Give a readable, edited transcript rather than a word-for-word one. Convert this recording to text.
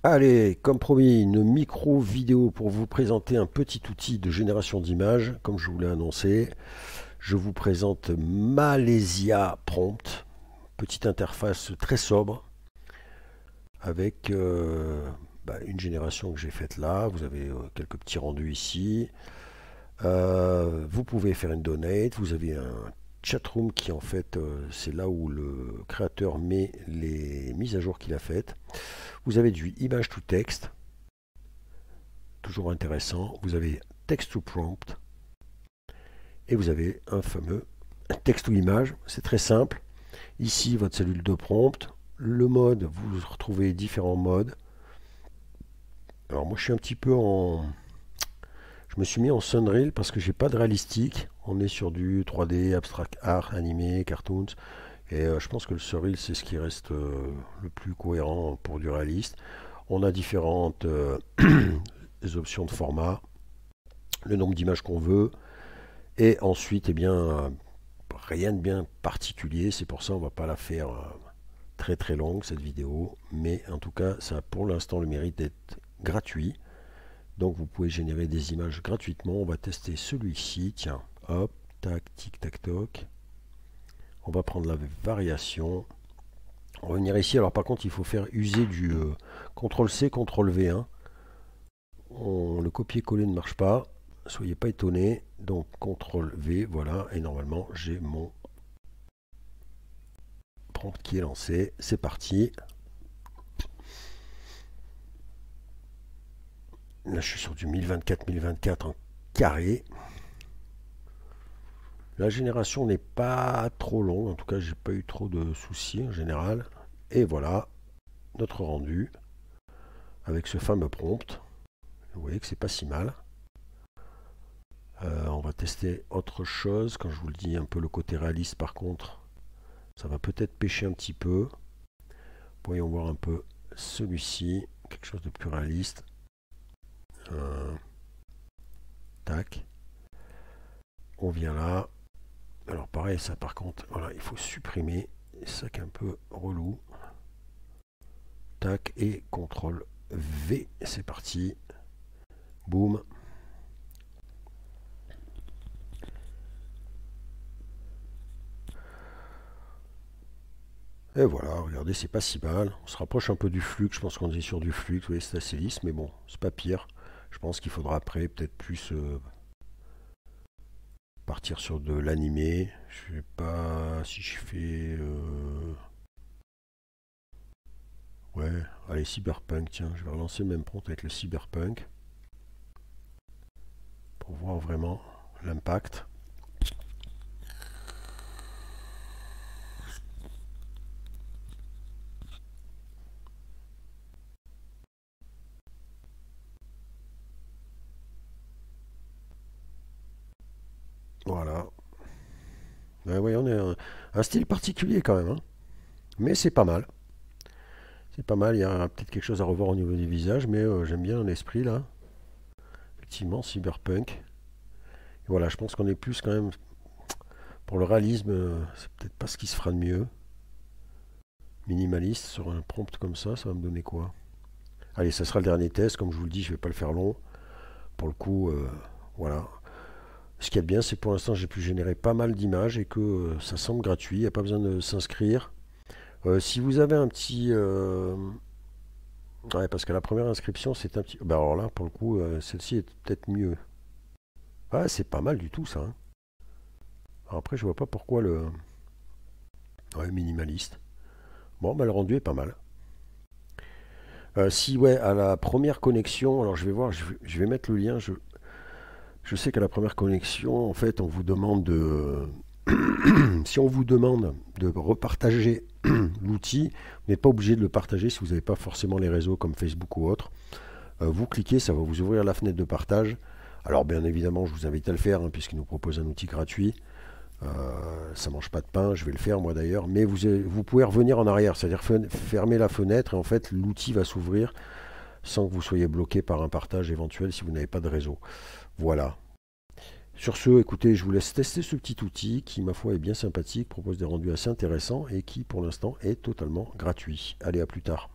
Allez, comme promis, une micro-vidéo pour vous présenter un petit outil de génération d'images. Comme je vous l'ai annoncé, je vous présente Malaysia Prompt, petite interface très sobre avec une génération que j'ai faite là. Vous avez quelques petits rendus ici. Vous pouvez faire une donate. Vous avez un chatroom qui en fait c'est là où le créateur met les mises à jour qu'il a faites. Vous avez du image to text, toujours intéressant. Vous avez text to prompt et vous avez un fameux texte to image. C'est très simple. Ici, votre cellule de prompt. Le mode, vous retrouvez différents modes. Alors moi, je suis un petit peu en... Je me suis mis en Sunreal parce que j'ai pas de réalistique. On est sur du 3D, abstract art, animé, cartoons. Et je pense que le Sunreal, c'est ce qui reste le plus cohérent pour du réaliste. On a différentes options de format, le nombre d'images qu'on veut. Et ensuite, eh bien, rien de bien particulier. C'est pour ça qu'on ne va pas la faire très très longue cette vidéo. Mais en tout cas, ça a pour l'instant le mérite d'être gratuit. Donc vous pouvez générer des images gratuitement. On va tester celui-ci. Tiens, hop, tac, tic, tac, toc. On va prendre la variation. On va venir ici. Alors par contre, il faut faire user du CTRL-C, CTRL-V. Hein. Le copier-coller ne marche pas. Soyez pas étonnés. Donc CTRL-V, voilà. Et normalement, j'ai mon prompt qui est lancé. C'est parti. Là, je suis sur du 1024-1024 en carré. La génération n'est pas trop longue. En tout cas, j'ai pas eu trop de soucis en général. Et voilà notre rendu avec ce fameux prompt. Vous voyez que c'est pas si mal. On va tester autre chose. Quand je vous le dis, un peu le côté réaliste par contre, ça va peut-être pêcher un petit peu. Voyons voir un peu celui-ci, quelque chose de plus réaliste. Tac. On vient là. Alors pareil, ça par contre, voilà, il faut supprimer. C'est ça qui est un peu relou. Tac et CTRL V. C'est parti. Boum. Et voilà, regardez, c'est pas si mal. On se rapproche un peu du flux. Je pense qu'on est sur du flux. Vous voyez, c'est assez lisse, mais bon, c'est pas pire. Je pense qu'il faudra après peut-être plus partir sur de l'animé. Je sais pas si je fais... Ouais, allez, Cyberpunk, tiens, je vais relancer le même prompt avec le Cyberpunk. Pour voir vraiment l'impact. Voilà. Ouais, ouais, on est un style particulier quand même, hein. Mais c'est pas mal. C'est pas mal, il y a peut-être quelque chose à revoir au niveau des visages, mais j'aime bien l'esprit là. Effectivement, cyberpunk. Et voilà, je pense qu'on est plus quand même pour le réalisme, c'est peut-être pas ce qui se fera de mieux. Minimaliste sur un prompt comme ça va me donner quoi? Allez, ça sera le dernier test, comme je vous le dis, je vais pas le faire long. Pour le coup, voilà. Ce qui est bien, c'est que pour l'instant, j'ai pu générer pas mal d'images et que ça semble gratuit, il n'y a pas besoin de s'inscrire. Si vous avez un petit... Ouais, parce que la première inscription, c'est un petit... Bah alors là, pour le coup, celle-ci est peut-être mieux. Ah, c'est pas mal du tout, ça. Hein. Alors après, je vois pas pourquoi le... Ouais, minimaliste. Bon, bah le rendu est pas mal. Si, ouais, à la première connexion, alors je vais voir, je vais mettre le lien. Je sais qu'à la première connexion, en fait, on vous demande de... Si on vous demande de repartager l'outil, vous n'êtes pas obligé de le partager si vous n'avez pas forcément les réseaux comme Facebook ou autre. Vous cliquez, ça va vous ouvrir la fenêtre de partage. Alors bien évidemment, je vous invite à le faire, hein, puisqu'il nous propose un outil gratuit. Ça mange pas de pain, je vais le faire moi d'ailleurs. Mais vous pouvez revenir en arrière, c'est-à-dire fermer la fenêtre et en fait l'outil va s'ouvrir sans que vous soyez bloqué par un partage éventuel si vous n'avez pas de réseau. Voilà. Sur ce, écoutez, je vous laisse tester ce petit outil qui, ma foi, est bien sympathique, propose des rendus assez intéressants et qui, pour l'instant, est totalement gratuit. Allez, à plus tard.